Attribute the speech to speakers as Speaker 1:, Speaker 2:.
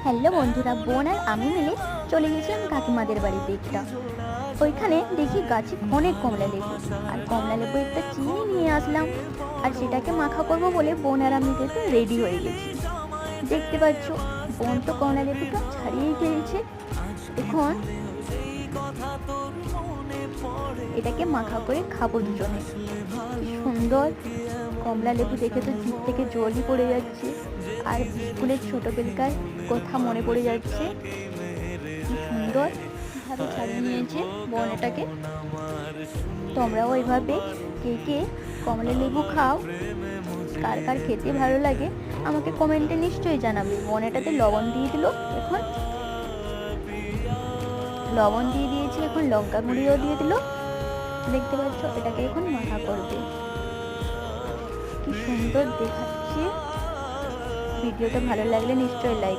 Speaker 1: Hello বন্ধুরা, বোন আর আমি মিলে চলে গেছিলাম কাকিমাদের বাড়িতে। ওইখানে দেখি গাছে অনেক কমলা লেবু, আর কমলা লেবু একটা চিনি নিয়ে আসলাম, আর সেটাকে মাখা করব বলে বোন আর আমি কিন্তু রেডি হয়ে গেছি। দেখতে পাচ্ছ, বোন তো কমলা লেবুটা ছাড়িয়ে ফেলছে। এখন এটাকে মাখা করে খাবো দুজনে। সুন্দর কমলা লেবু দেখে তো জিভ থেকে জলই পড়ে যাচ্ছে, আর স্কুলের ছোটবেলাকার কথা মনে পড়ে যাচ্ছে। কি সুন্দর ভাবে ছাড়িয়ে নিয়েছে বোন এটাকে। তোমরাও ওইভাবে কে কে কমলা লেবু খাও, কার কার খেতে ভালো লাগে আমাকে কমেন্টে নিশ্চয়ই জানাবে। বোন এটাতে লবণ দিয়ে দিল, এখন লবণ দিয়ে দিয়েছি, এখন লঙ্কা গুঁড়িও দিয়ে দিল। দেখতে পাচ্ছ, এটাকে এখন মাখা করবে। কি সুন্দর দেখাচ্ছে। ভিডিওটা ভালো লাগলে নিশ্চয়ই লাইক